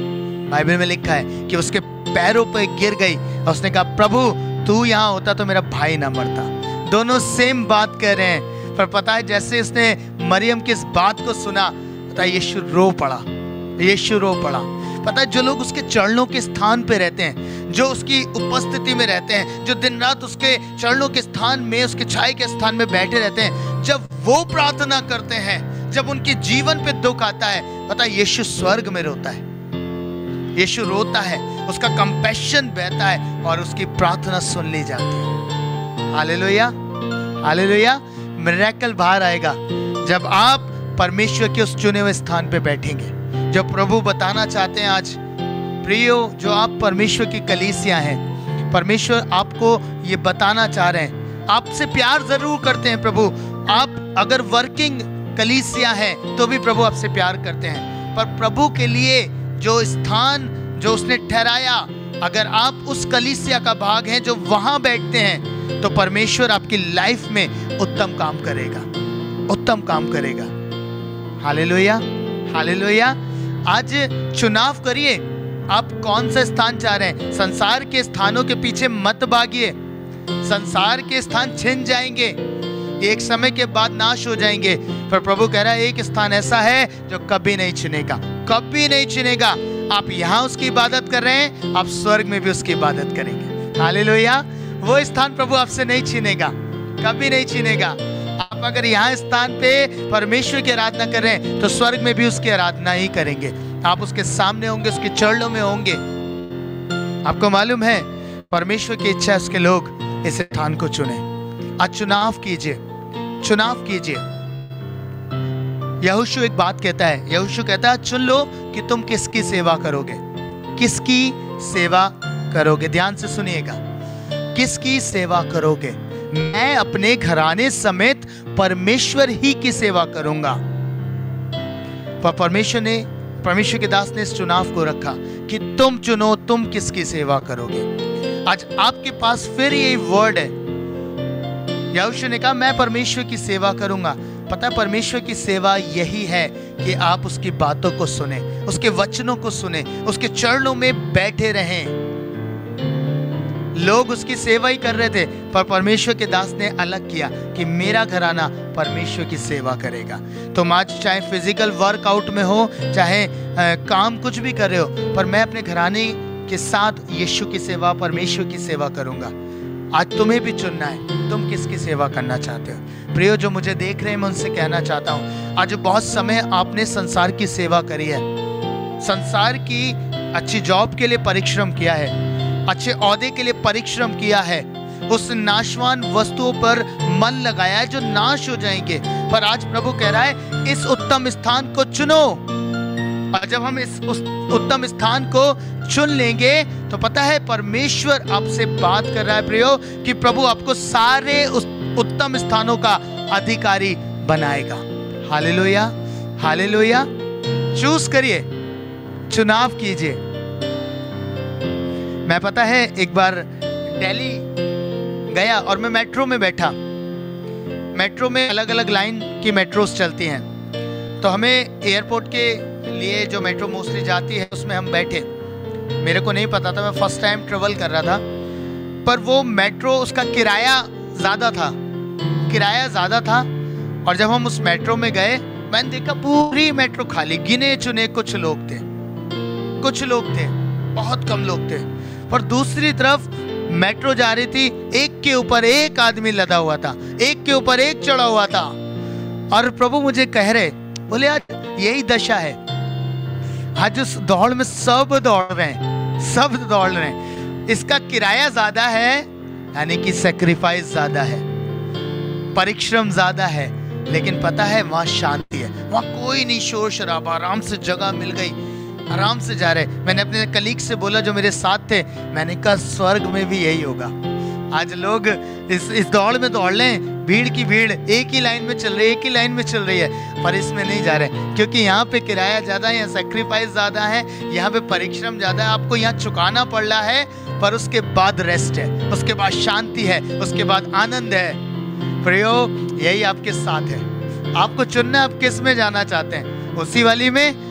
बाइबल में लिखा है कि उसके पैरों पे गिर गई और उसने कहा प्रभु तू यहाँ होता तो मेरा भाई ना मरता। दोनों सेम बात कह रहे हैं, पर पता है जैसे उसने मरियम की इस बात को सुना, पता है यीशु रो पड़ा, यीशु रो पड़ा। पता है जो लोग उसके चरणों के स्थान पे रहते हैं, जो उसकी उपस्थिति में रहते हैं, जो दिन रात उसके चरणों के स्थान में, उसके छाए के स्थान में बैठे रहते हैं, जब वो प्रार्थना करते हैं, जब उनके जीवन पे दुख आता है, पता है यीशु स्वर्ग में रोता है, यीशु रोता है, उसका कंपैशन बहता है और उसकी प्रार्थना सुन ली जाती है। Hallelujah, hallelujah. मिरेकल बाहर आएगा जब आप परमेश्वर के उस चुने हुए स्थान पे बैठेंगे। जो प्रभु बताना चाहते हैं आज प्रियो, जो आप परमेश्वर की कलीसिया हैं, परमेश्वर आपको ये बताना चाह रहे हैं, आपसे प्यार जरूर करते हैं प्रभु। आप अगर वर्किंग कलीसिया है तो भी प्रभु आपसे प्यार करते हैं, पर प्रभु के लिए जो स्थान जो उसने ठहराया, अगर आप उस कलीसिया का भाग हैं जो वहां बैठते हैं, तो परमेश्वर आपकी लाइफ में उत्तम काम करेगा, उत्तम काम करेगा। Hallelujah, hallelujah. आज चुनाव करिए, आप कौन सा स्थान चाह रहे हैं। संसार के स्थानों के पीछे मत भागिए, संसार के स्थान छिन जाएंगे, एक समय के बाद नाश हो जाएंगे। पर प्रभु कह रहा है एक स्थान ऐसा है जो कभी नहीं छिनेगा, कभी नहीं छिनेगा। आप यहाँ उसकी इबादत कर रहे हैं, आप स्वर्ग में भी उसकी इबादत करेंगे। हालेलुया। वो स्थान प्रभु आपसे नहीं छीनेगा, कभी नहीं छीनेगा। आप अगर यहाँ स्थान पे परमेश्वर की आराधना कर रहे हैं तो स्वर्ग में भी उसकी आराधना ही करेंगे। आप उसके सामने होंगे, उसके चरणों में होंगे। आपको मालूम है परमेश्वर की इच्छा है उसके लोग इस स्थान को चुने। आज चुनाव कीजिए, चुनाव कीजिए। यहोशू एक बात कहता है, यहोशू कहता है चुन लो कि तुम किसकी सेवा करोगे, किसकी सेवा करोगे। ध्यान से सुनिएगा, किसकी सेवा करोगे। मैं अपने घराने समेत परमेश्वर ही की सेवा करूंगा। पर परमेश्वर के दास ने इस चुनाव को रखा कि तुम चुनो तुम किसकी सेवा करोगे। आज आपके पास फिर यही वर्ड है। यहोशू ने कहा मैं परमेश्वर की सेवा करूंगा। पता है परमेश्वर की सेवा यही है कि आप उसकी बातों को सुने, उसके वचनों को सुने, उसके चरणों में बैठे रहें। लोग उसकी सेवा ही कर रहे थे, पर परमेश्वर के दास ने अलग किया कि मेरा घराना परमेश्वर की सेवा करेगा। तुम आज चाहे फिजिकल वर्कआउट में हो, चाहे काम कुछ भी कर रहे हो, पर मैं अपने घराने के साथ यीशु की सेवा, परमेश्वर की सेवा करूंगा। आज तुम्हें भी चुनना है, तुम किसकी सेवा करना चाहते हो। प्रियो जो मुझे देख रहे हैं, मैं उनसे कहना चाहता हूँ, आज बहुत समय आपने संसार की सेवा करी है, संसार की अच्छी जॉब के लिए परिश्रम किया है, अच्छे ओहदे के लिए परिश्रम किया है, उस नाशवान वस्तुओं पर मन लगाया है जो नाश हो जाएंगे। पर आज प्रभु कह रहा है इस उत्तम स्थान को चुनो। और जब हम इस उत्तम स्थान को चुन लेंगे तो पता है परमेश्वर आपसे बात कर रहा है प्रियो कि प्रभु आपको सारे उस उत्तम स्थानों का अधिकारी बनाएगा। Hallelujah, hallelujah. चूज करिए, चुनाव कीजिए। मैं पता है एक बार दिल्ली गया और मैं मेट्रो में बैठा। मेट्रो में अलग अलग लाइन की मेट्रोस चलती हैं, तो हमें एयरपोर्ट के लिए जो मेट्रो मोस्टली जाती है उसमें हम बैठे। मेरे को नहीं पता था, मैं फर्स्ट टाइम ट्रेवल कर रहा था, पर वो मेट्रो उसका किराया ज़्यादा था, किराया ज़्यादा था। और जब हम उस मेट्रो में गए, मैंने देखा पूरी मेट्रो खाली, गिने चुने कुछ लोग थे, कुछ लोग थे, बहुत कम लोग थे। पर दूसरी तरफ मेट्रो जा रही थी, एक के ऊपर एक आदमी लदा हुआ था, एक के ऊपर एक चढ़ा हुआ था। और प्रभु मुझे कह रहे, बोले आज यही दशा है, आज उस दौड़ में सब दौड़ रहे हैं, सब दौड़ रहे हैं। इसका किराया ज्यादा है, यानी कि सैक्रिफाइस ज्यादा है, परिश्रम ज्यादा है, लेकिन पता है वहां शांति है, वहां कोई नहीं शोर शराबा, आराम से जगह मिल गई, आराम से जा रहे। मैंने अपने कलीग से बोला जो मेरे साथ थे, मैंने कहा स्वर्ग में भी यही होगा। आज लोग इस दौड़ में दौड़ लें, भीड़ की भीड़ एक ही लाइन में चल रही है, एक ही लाइन में चल रही है, पर इसमें नहीं जा रहे, क्योंकि यहाँ पे किराया ज्यादा है, यहाँ सैक्रिफाइस ज्यादा है, यहाँ पे परिश्रम ज्यादा है, आपको यहाँ चुकाना पड़ रहा है, पर उसके बाद रेस्ट है, उसके बाद शांति है, उसके बाद आनंद है। प्रियो, यही आपके साथ है, आपको चुनना आप किस में जाना चाहते हैं, उसी वाली में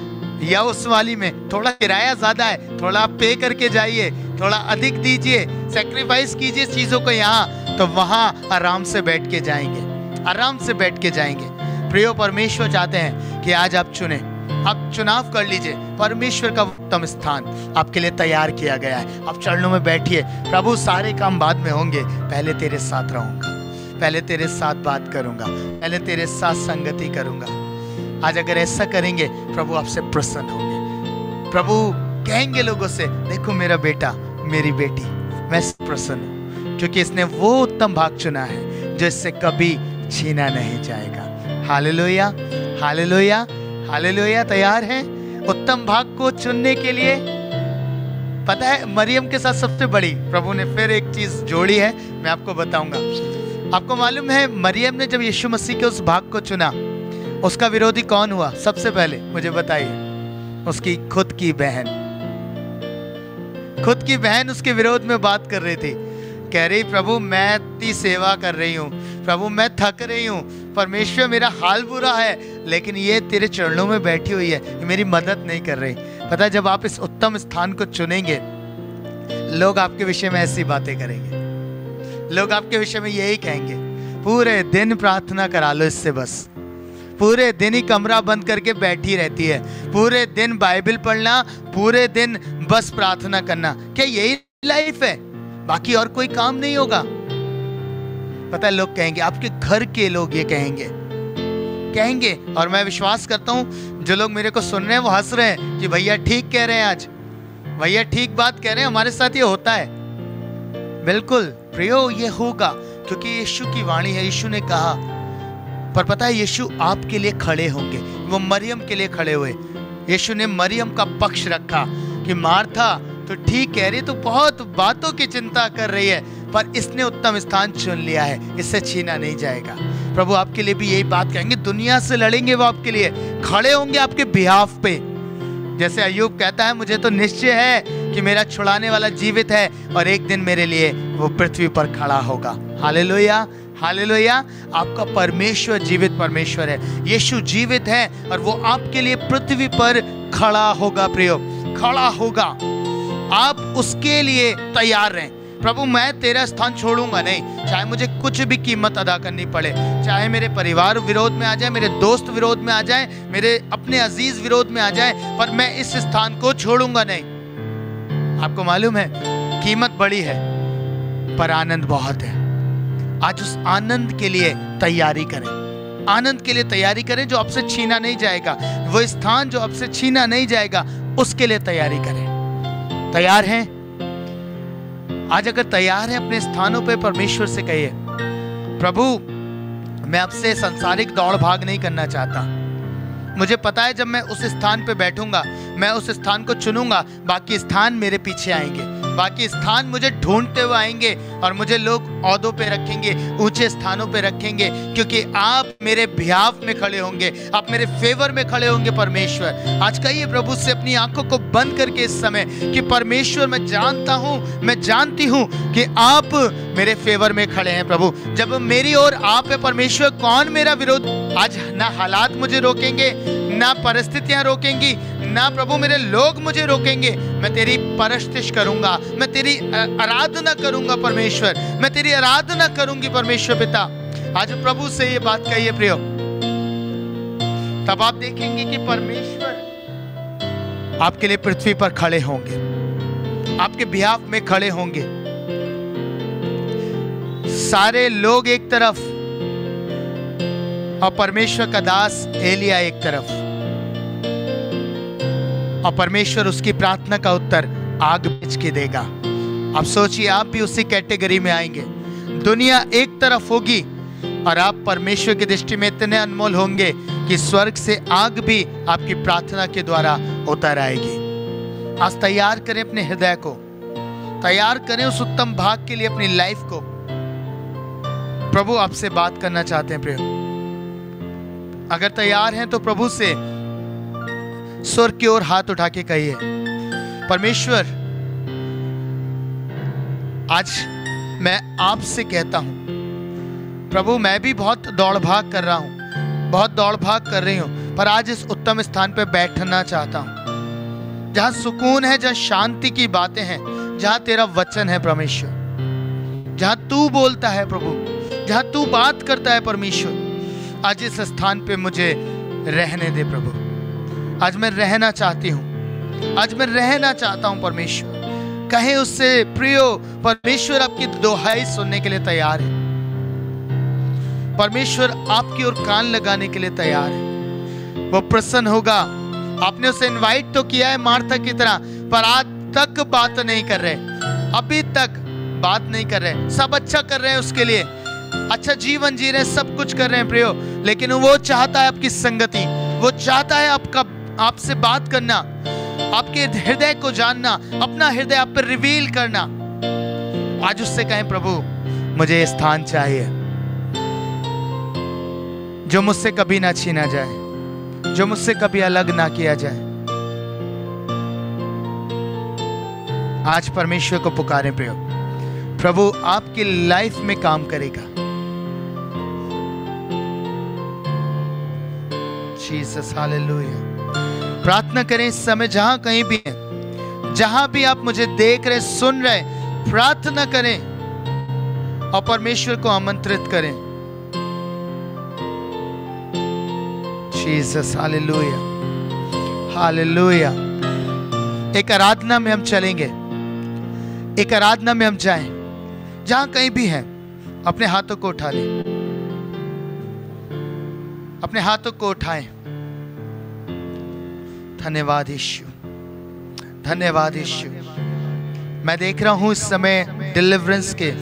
या उस वाली में। थोड़ा किराया ज्यादा है, थोड़ा आप पे करके जाइए, थोड़ा अधिक दीजिए, सैक्रिफाइस कीजिए चीजों को यहाँ, तो वहां आराम से बैठ के जाएंगे, आराम से बैठ के जाएंगे। प्रियो, परमेश्वर चाहते हैं कि आज आप चुने, आप चुनाव कर लीजिए। परमेश्वर का उत्तम स्थान आपके लिए तैयार किया गया है। आप चरणों में बैठिए, प्रभु सारे काम बाद में होंगे, पहले तेरे साथ रहूंगा, पहले तेरे साथ बात करूंगा, पहले तेरे साथ संगति करूंगा। आज अगर ऐसा करेंगे, प्रभु आपसे प्रसन्न होंगे। प्रभु कहेंगे लोगों से, देखो मेरा बेटा, मेरी बेटी, मैं प्रसन्न हूं, क्योंकि इसने वो उत्तम भाग चुना है जो इससे कभी छीना नहीं जाएगा। Hallelujah, hallelujah, hallelujah. तैयार हैं उत्तम भाग को चुनने के लिए? पता है, मरियम के साथ सबसे बड़ी प्रभु ने फिर एक चीज जोड़ी है, मैं आपको बताऊंगा। आपको मालूम है, मरियम ने जब यीशु मसीह के उस भाग को चुना, उसका विरोधी कौन हुआ? सबसे पहले मुझे बताइए। उसकी खुद की बहन, खुद की बहन उसके विरोध में बात कर रही थी, कह रही प्रभु मैं तेरी सेवा कर रही हूँ, प्रभु मैं थक रही हूँ, परमेश्वर मेरा हाल बुरा है, लेकिन ये तेरे चरणों में बैठी हुई है, ये मेरी मदद नहीं कर रही। पता है, जब आप इस उत्तम स्थान को चुनेंगे, लोग आपके विषय में ऐसी बातें करेंगे, लोग आपके विषय में यही कहेंगे, पूरे दिन प्रार्थना करा लो इससे, बस पूरे दिन ही कमरा बंद करके बैठी रहती है, पूरे दिन बाइबल पढ़ना, पूरे दिन बस प्रार्थना करना, क्या यही लाइफ है? बाकी और कोई काम नहीं होगा? पता है, लोग कहेंगे, आपके घर के लोग ये कहेंगे, और मैं विश्वास करता हूं जो लोग मेरे को सुन रहे हैं वो हंस रहे हैं कि भैया ठीक कह रहे हैं, आज भैया ठीक बात कह रहे हैं, हमारे साथ ये होता है। बिल्कुल प्रियो, ये होगा, क्योंकि यीशु की वाणी है, यीशु ने कहा। पर पता है, यीशु आपके लिए खड़े होंगे, वो मरियम के लिए खड़े हुए। यीशु ने मरियम का पक्ष रखा कि मार्था तो ठीक कह रही, तो बहुत बातों की चिंता कर रही है, पर इसने उत्तम स्थान चुन लिया है, इससे छीना नहीं जाएगा। प्रभु आपके लिए भी यही बात कहेंगे, दुनिया से लड़ेंगे, वो आपके लिए खड़े होंगे, आपके बिहाफ पे। जैसे अय्यूब कहता है, मुझे तो निश्चय है कि मेरा छुड़ाने वाला जीवित है, और एक दिन मेरे लिए वो पृथ्वी पर खड़ा होगा। Hallelujah, hallelujah. आपका परमेश्वर जीवित परमेश्वर है, यीशु जीवित है, और वो आपके लिए पृथ्वी पर खड़ा होगा। प्रियो, खड़ा होगा, आप उसके लिए तैयार रहें। प्रभु मैं तेरा स्थान छोड़ूंगा नहीं, चाहे मुझे कुछ भी कीमत अदा करनी पड़े, चाहे मेरे परिवार विरोध में आ जाए, मेरे दोस्त विरोध में आ जाए, मेरे अपने अजीज विरोध में आ जाए, पर मैं इस स्थान को छोड़ूंगा नहीं। आपको मालूम है, कीमत बड़ी है, पर आनंद बहुत है। आज उस आनंद के लिए तैयारी करें, आनंद के लिए तैयारी करें जो आपसे छीना नहीं जाएगा, वो स्थान जो आपसे छीना नहीं जाएगा, उसके लिए तैयारी करें। तैयार हैं? आज अगर तैयार हैं अपने स्थानों पे, परमेश्वर से कहिए, प्रभु मैं आपसे सांसारिक दौड़ भाग नहीं करना चाहता। मुझे पता है जब मैं उस स्थान पे बैठूंगा, मैं उस स्थान को चुनूंगा, बाकी स्थान मेरे पीछे आएंगे, बाकी स्थान मुझे ढूंढते हुए आएंगे, और मुझे लोग ओहदों पे रखेंगे, ऊंचे स्थानों पे रखेंगे, क्योंकि आप मेरे बिहाफ में खड़े होंगे, आप मेरे फेवर में खड़े होंगे। परमेश्वर, आज कहिए प्रभु से अपनी आंखों को बंद करके इस समय कि परमेश्वर मैं जानता हूं, मैं जानती हूं कि आप मेरे फेवर में खड़े हैं। प्रभु जब मेरी ओर आप है परमेश्वर, कौन मेरा विरोध? आज ना हालात मुझे रोकेंगे, ना परिस्थितियां रोकेंगी, ना प्रभु मेरे लोग मुझे रोकेंगे। मैं तेरी परस्तिश करूंगा, मैं तेरी आराधना करूंगा परमेश्वर, मैं तेरी आराधना करूंगी परमेश्वर पिता। आज प्रभु से ये बात कहिए प्रियो, तब आप देखेंगे कि परमेश्वर आपके लिए पृथ्वी पर खड़े होंगे, आपके बिहाफ में खड़े होंगे। सारे लोग एक तरफ और परमेश्वर का दास एलिया एक तरफ, और परमेश्वर उसकी प्रार्थना का उत्तर आग भेज के देगा। आप सोचिए, आप भी उसी कैटेगरी में आएंगे। दुनिया एक तरफ होगी और आप परमेश्वर की दृष्टि में इतने अनमोल होंगे कि स्वर्ग से आग भी आपकी प्रार्थना के द्वारा उतर आएगी। आज तैयार करें अपने हृदय को, तैयार करें उस उत्तम भाग के लिए अपनी लाइफ को। प्रभु आपसे बात करना चाहते हैं प्रिय। अगर तैयार हैं तो प्रभु से स्वर्ग की ओर हाथ उठा के कहिए, परमेश्वर आज मैं आपसे कहता हूं प्रभु, मैं भी बहुत दौड़ भाग कर रहा हूं, बहुत दौड़ भाग कर रही हूं, पर आज इस उत्तम स्थान पर बैठना चाहता हूं जहां सुकून है, जहां शांति की बातें हैं, जहां तेरा वचन है परमेश्वर, जहां तू बोलता है प्रभु, जहां तू बात करता है परमेश्वर। आज इस स्थान पे मुझे रहने दे प्रभु। आज मैं रहना चाहती हूं, आज मैं रहना चाहता हूं परमेश्वर। कहें उससे, प्रियो परमेश्वर आपकी दुहाई सुनने के लिए तैयार है, परमेश्वर आपकी ओर कान लगाने के लिए तैयार है। वो प्रसन्न होगा। आपने उसे इनवाइट तो किया है मार्था की तरह, पर आज तक बात नहीं कर रहे, अभी तक बात नहीं कर रहे। सब अच्छा कर रहे हैं उसके लिए, अच्छा जीवन जी रहे हैं, सब कुछ कर रहे हैं प्रियो, लेकिन वो चाहता है आपकी संगति, वो चाहता है आपसे बात करना, आपके हृदय को जानना, अपना हृदय आप पर रिवील करना। आज उससे कहें, प्रभु मुझे ये स्थान चाहिए जो मुझसे कभी ना छीना जाए, जो मुझसे कभी अलग ना किया जाए। आज परमेश्वर को पुकारें प्रियो, प्रभु आपकी लाइफ में काम करेगा। Jesus hallelujah. प्रार्थना करें इस समय, जहां कहीं भी हैं, जहां भी आप मुझे देख रहे, सुन रहे, प्रार्थना करें और परमेश्वर को आमंत्रित करें। Jesus hallelujah, hallelujah. एक आराधना में हम चलेंगे, एक आराधना में हम जाएं। जहां कहीं भी हैं, अपने हाथों को उठा लें, अपने हाथों को उठाएं। धन्यवाद यीशु, धन्यवाद यीशु। मैं देख रहा हूं इस समय डिलीवरेंस के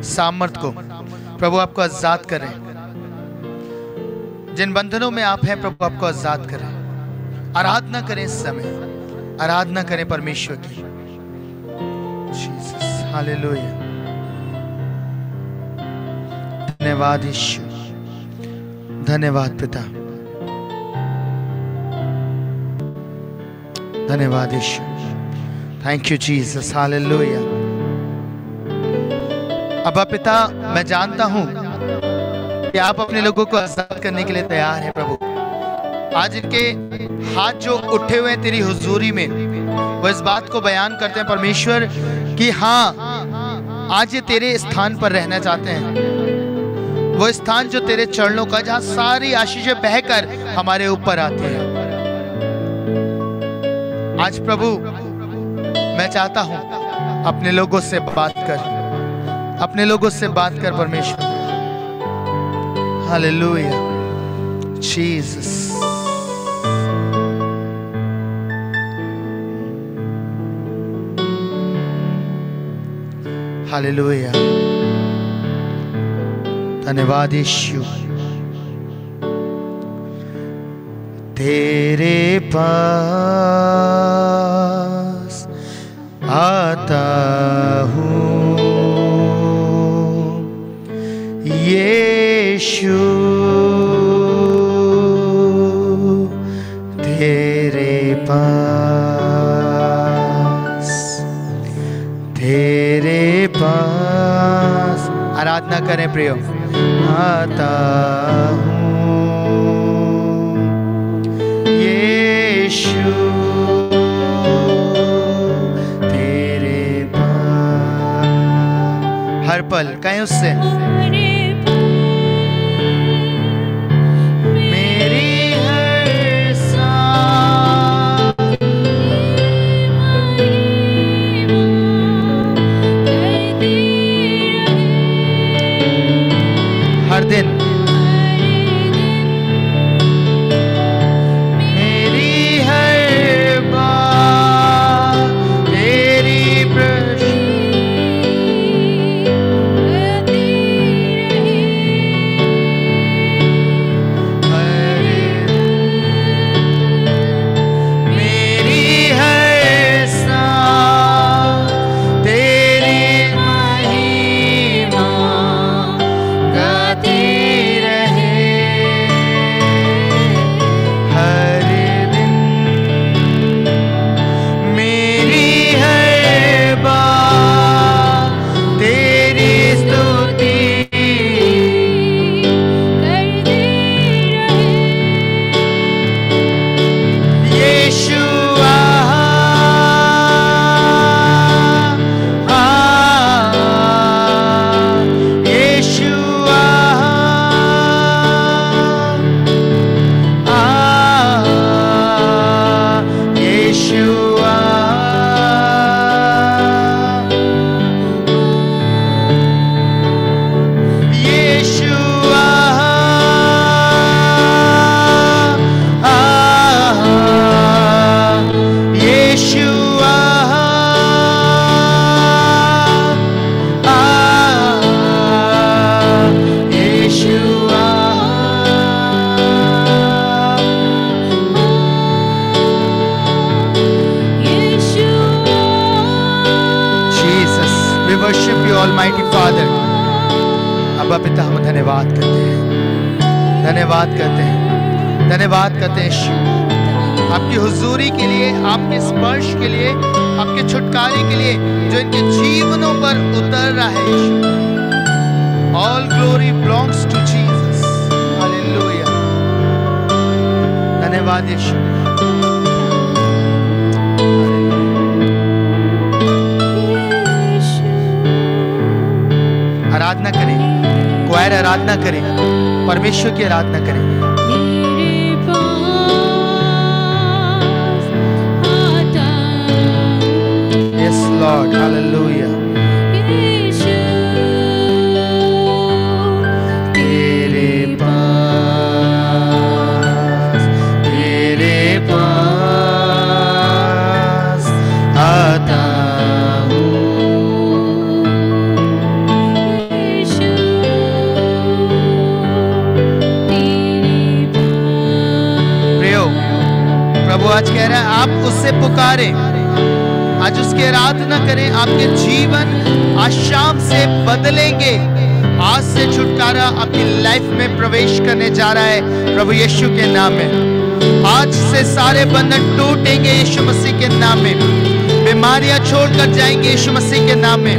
सामर्थ को प्रभु आपको आजाद करें। जिन बंधनों में आप हैं प्रभु आपको आजाद करें। आराधना करें इस समय, आराधना करें परमेश्वर की। Jesus hallelujah. धन्यवाद यीशु, धन्यवाद पिता, धन्यवाद Yeshu. Thank you Jesus hallelujah. अब्बा पिता, मैं जानता हूं कि आप अपने लोगों को आजाद करने के लिए तैयार हैं प्रभु। आज इनके हाथ जो उठे हुए हैं तेरी हुजूरी में, वो इस बात को बयान करते हैं परमेश्वर कि हाँ, आज ये तेरे स्थान पर रहना चाहते हैं। वो स्थान जो तेरे चरणों का, जहां सारी आशीषें बहकर हमारे ऊपर आती हैं। आज प्रभु मैं चाहता हूं अपने लोगों से बात कर, अपने लोगों से बात कर परमेश्वर। Hallelujah Jesus. हालेलुया, धन्यवाद यीशु। तेरे पास आता हूँ यीशु, तेरे पास, तेरे पास। आराधना करें प्रियो। आता हूँ यीशु, तेरे पास। हर पल कहें उससे, मेरी हर सांस We worship you, Almighty Father. अब्बा पिता, हम धन्यवाद करते हैं, धन्यवाद करते हैं, धन्यवाद करते हैं यीशु, आपकी हुजूरी के लिए, आपके स्पर्श के लिए, आपके छुटकारे के लिए जो इनके जीवनों पर उतर रहा है यीशु। All glory belongs to Jesus. Hallelujah. धन्यवाद यीशु। आराधना करें, क्वायर आराधना करें, परमेश्वर की आराधना करें। Yes Lord, hallelujah. तेरे पास आता आज कह रहा है आप उससे पुकारें, आज उसकी आराधना करें, आपके जीवन आज शाम से बदलेंगे। आज से छुटकारा आपकी लाइफ में प्रवेश करने जा रहा है प्रभु यीशु के नाम में। आज से सारे बंधन टूटेंगे यीशु मसीह के नाम में, बीमारियां छोड़कर जाएंगे यीशु मसीह के नाम में।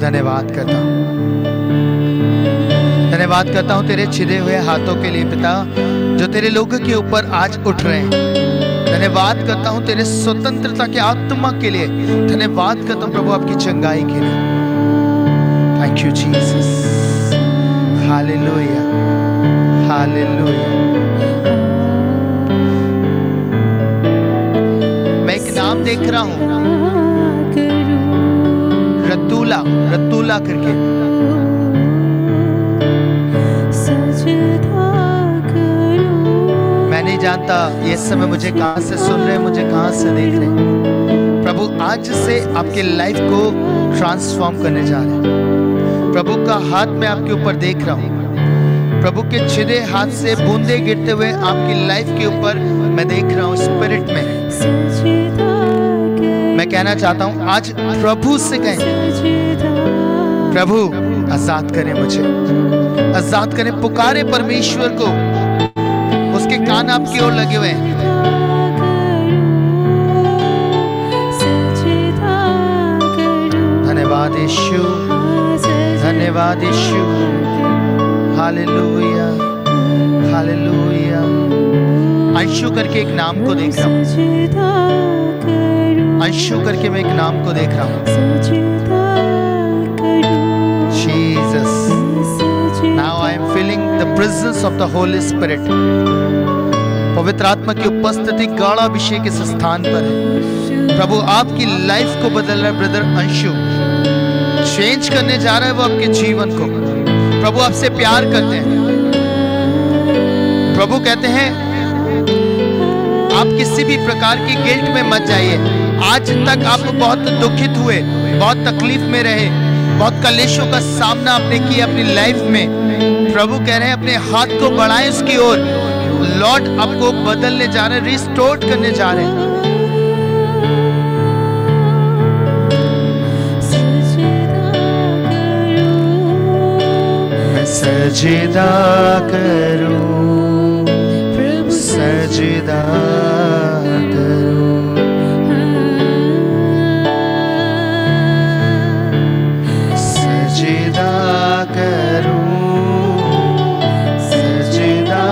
धन्यवाद करता हूँ, धन्यवाद करता हूँ तेरे छिदे हुए हाथों के लिए पिता, जो तेरे लोगों के ऊपर आज उठ रहे हैं। धन्यवाद करता हूँ तेरे स्वतंत्रता के आत्मा के लिए, धन्यवाद करता हूँ प्रभु आपकी चंगाई के लिए। Thank you Jesus, hallelujah hallelujah. मैं एक नाम देख रहा हूँ, रतूला, रतूला करके। मैं नहीं जानता ये समय मुझे कहां से सुन रहे हैं, मुझे कहां से देख रहे हैं। प्रभु आज से आपके लाइफ को ट्रांसफॉर्म करने जा रहे हैं। प्रभु का हाथ मैं आपके ऊपर देख रहा हूँ। प्रभु के छिदे हाथ से बूंदे गिरते हुए आपकी लाइफ के ऊपर मैं देख रहा हूँ स्पिरिट में। मैं कहना चाहता हूँ आज प्रभु से कहें, प्रभु आजाद करें मुझे, आजाद करें। पुकारे परमेश्वर को, उसके कान आपकी ओर लगे हुए हैं। धन्यवाद यीशु, धन्यवाद यीशु, हालेलुया हालेलुया। अंशु करके एक नाम को देख रहा हूँ, अंशु करके मैं एक नाम को देख रहा हूँ। Jesus, now I am feeling the presence of the Holi spirit. पवित्र आत्मा की उपस्थिति गाढ़ा अभिषेक इस स्थान पर है। प्रभु आपकी लाइफ को बदल रहा है। ब्रदर अंशु चेंज करने जा रहा है वो आपके जीवन को। प्रभु आपसे प्यार करते हैं। प्रभु कहते हैं आप किसी भी प्रकार की गिल्ट में मत जाइए। आज तक आप बहुत दुखित हुए, बहुत तकलीफ में रहे, बहुत कलेशों का सामना आपने किया अपनी लाइफ में। प्रभु कह रहे हैं अपने हाथ को बढ़ाएं उसकी ओर। लॉर्ड आपको बदलने जा रहे हैं, रिस्टोर करने जा रहे हैं। सजदा करूं, सजदा करूं, सजदा करूं, सजदा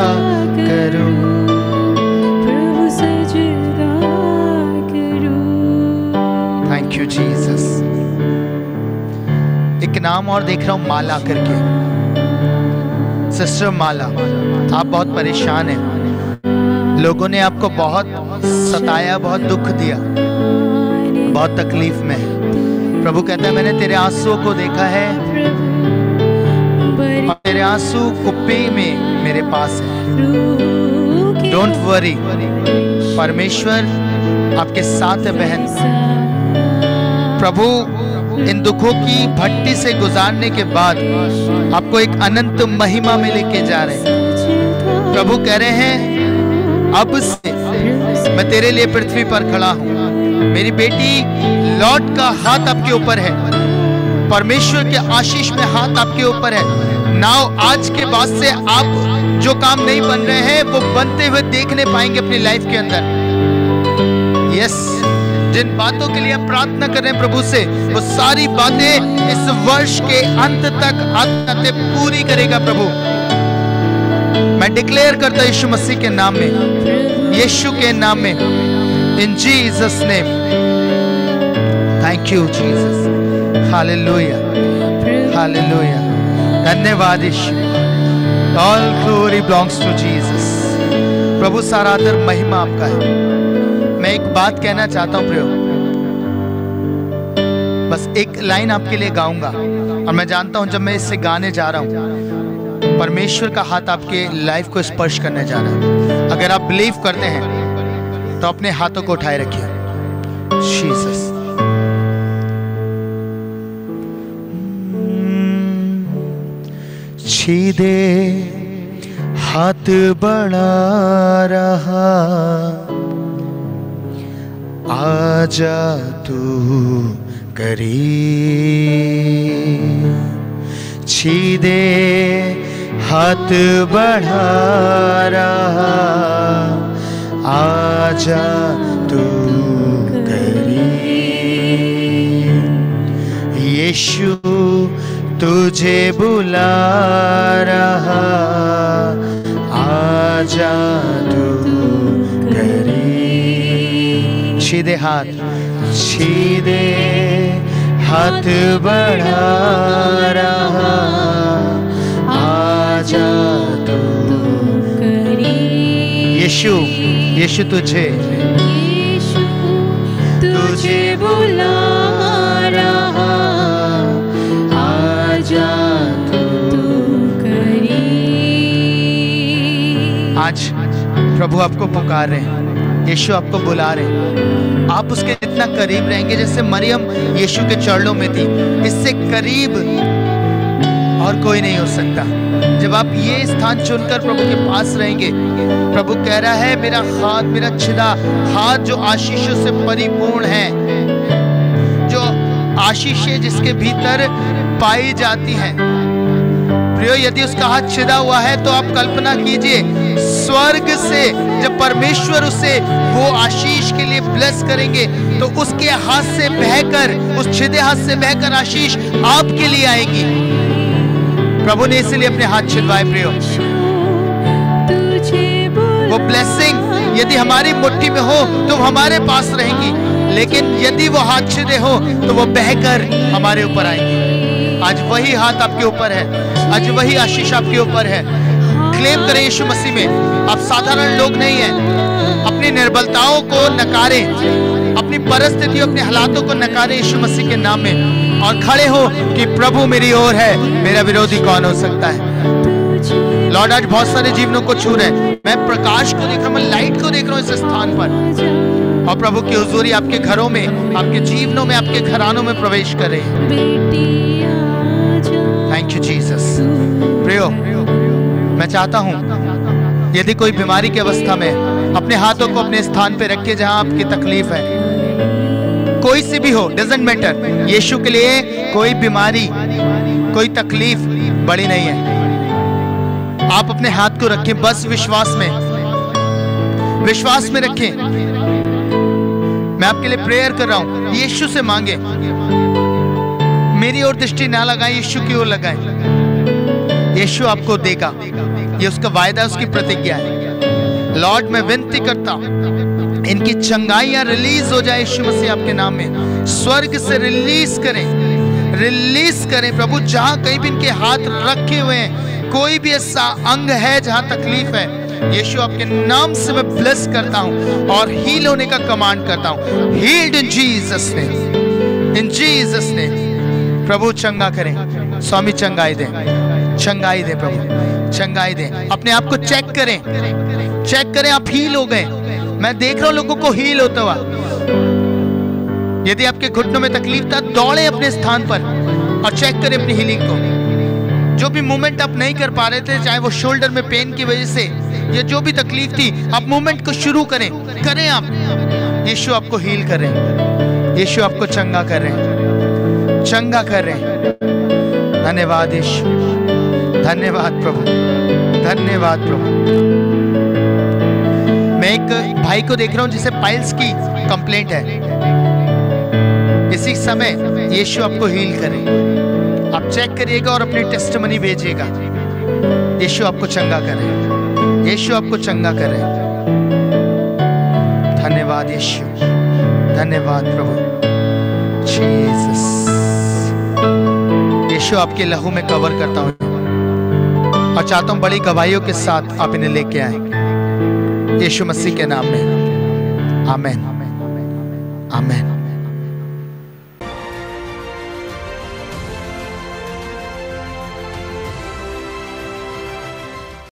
करूं, प्रभु सजदा करूं। Thank you Jesus. एक नाम और देख रहा हूं, माला करके। सिस्टर माला, आप बहुत परेशान हैं। लोगों ने आपको बहुत सताया, बहुत दुख दिया, बहुत तकलीफ में है। प्रभु कहता है मैंने तेरे आंसुओं को देखा है और तेरे आंसू कुप्पे में मेरे पास है। डोंट वरी, परमेश्वर आपके साथ है बहन। प्रभु इन दुखों की भट्टी से गुजारने के बाद आपको एक अनंत महिमा में लेके जा रहे हैं। प्रभु कह रहे हैं अब से मैं तेरे लिए पृथ्वी पर खड़ा हूं। मेरी बेटी लॉर्ड का हाथ आपके ऊपर है, परमेश्वर के आशीष में हाथ आपके ऊपर है। नाउ आज के बाद से आप जो काम नहीं बन रहे हैं वो बनते हुए देखने पाएंगे अपनी लाइफ के अंदर। यस, जिन बातों के लिए आप प्रार्थना कर रहे हैं प्रभु से, वो सारी बातें इस वर्ष के अंत तक आते पूरी करेगा प्रभु। मैं डिक्लेयर करता यीशु मसीह के नाम में, यीशु के नाम में, in Jesus name. Thank you Jesus, hallelujah hallelujah. धन्यवाद Yeshu. All glory belongs to Jesus. प्रभु सारा आदर महिमा आपका है। मैं एक बात कहना चाहता हूं प्रियो, बस एक लाइन आपके लिए गाऊंगा और मैं जानता हूं जब मैं इससे गाने जा रहा हूं परमेश्वर का हाथ आपके लाइफ को स्पर्श करने जा रहा है। अगर आप बिलीव करते हैं तो अपने हाथों को उठाए रखिए। जीसस, सीधे हाथ बढ़ा रहा, आजा तू करीब। सीधे हाथ बढ़ा रहा, आजा तू करीब। यीशु तुझे बुला रहा, आजा तू करीब। सीधे हाथ बढ़ा रहा, आजा तू करीब। यीशु तुझे बुला रहा, आजा तू करीब। आज प्रभु आपको पुकार रहे हैं, यीशु आपको बुला रहे हैं। आप उसके इतना करीब रहेंगे जैसे मरियम यीशु के चरणों में थी, इससे करीब और कोई नहीं हो सकता। जब आप ये स्थान चुनकर प्रभु के पास रहेंगे, प्रभु कह रहा है मेरा हाथ, मेरा छिदा हाथ जो आशीषों से परिपूर्ण है, जो आशीषें जिसके भीतर पाई जाती हैं। प्रियो, यदि उसका हाथ छिदा हुआ है तो आप कल्पना कीजिए स्वर्ग से जब परमेश्वर उसे वो आशीष के लिए ब्लेस करेंगे तो उसके हाथ से बहकर, उस छिदे हाथ से बहकर आशीष आपके लिए आएगी। प्रभु ने इसलिए अपने हाथ छिदवाए। प्रियो, वो ब्लेसिंग यदि हमारी मुट्ठी में हो तो हमारे पास रहेंगी, लेकिन यदि वो हाथ छिदे हो तो वो बहकर हमारे ऊपर आएंगी। आज वही हाथ आपके ऊपर है, आज वही आशीष आपके ऊपर है। क्लेम करें यीशु मसीह में। आप साधारण लोग नहीं हैं। अपनी निर्बलताओं को नकारें, अपनी परिस्थितियों, अपने हालातों को नकारें यीशु मसीह के नाम में, और खड़े हो कि प्रभु मेरी ओर है, मेरा विरोधी कौन हो सकता है। लॉर्ड, आज बहुत सारे जीवनों को छू रहे हैं। मैं प्रकाश को देख रहा हूं, मैं लाइट को देख रहा हूं इस स्थान पर, और प्रभु की हुजूरी आपके घरों में, आपके जीवनों में, आपके घरानों में प्रवेश करे। Thank you Jesus. प्रियो, मैं चाहता हूं यदि कोई बीमारी की अवस्था में, अपने हाथों को अपने स्थान पे रखिए जहां आपकी तकलीफ है, कोई सी भी हो, डजंट मैटर। यीशु के लिए कोई बीमारी, कोई तकलीफ बड़ी नहीं है। आप अपने हाथ को रखें, बस विश्वास में रखें। मैं आपके लिए प्रेयर कर रहा हूं, यीशु से मांगे। मेरी ओर दृष्टि ना लगाएं, यीशु की ओर लगाएं। यीशु आपको देगा, ये उसका वायदा, उसकी प्रतिज्ञा है। लॉर्ड, मैं विनती करता हूं इनकी चंगाइयां रिलीज हो जाए यीशु मसीह आपके नाम में। स्वर्ग से रिलीज करें प्रभु। जहां कहीं भी इनके हाथ रखे हुए हैं, कोई भी ऐसा अंग है जहां तकलीफ है, यीशु आपके नाम से मैं ब्लेस करता हूं और हील होने का कमांड करता हूं। Healed in Jesus name, in Jesus name. प्रभु चंगा करें, स्वामी चंगाई दें प्रभु, चंगाई दें। अपने आप को चेक करें, आप हील हो गए। मैं देख रहा हूं लोगों को हील होता हुआ। यदि आपके घुटनों में तकलीफ था, दौड़े अपने स्थान पर और चेक करें अपनी हीलिंग को। जो भी मूवमेंट आप नहीं कर पा रहे थे, चाहे वो शोल्डर में पेन की वजह से या जो भी तकलीफ थी, आप मूवमेंट को शुरू करें आप। यीशु आपको हील कर रहे हैं, यीशु आपको चंगा कर रहे हैं। धन्यवाद यीशु, धन्यवाद प्रभु। मैं एक भाई को देख रहा हूं जिसे पाइल्स की कंप्लेंट है। इसी समय यीशु आपको हील करे। आप चेक करिएगा और अपनी टेस्टिमनी भेजिएगा। यीशु आपको चंगा करे, यीशु आपको चंगा करे। धन्यवाद यीशु, धन्यवाद प्रभु जीसस। यीशु आपके लहू में कवर करता हूं और चाहता हूं बड़ी गवाहियों के साथ आप इन्हें लेके आए यीशु मसीह के नाम में। आमेन, आमेन।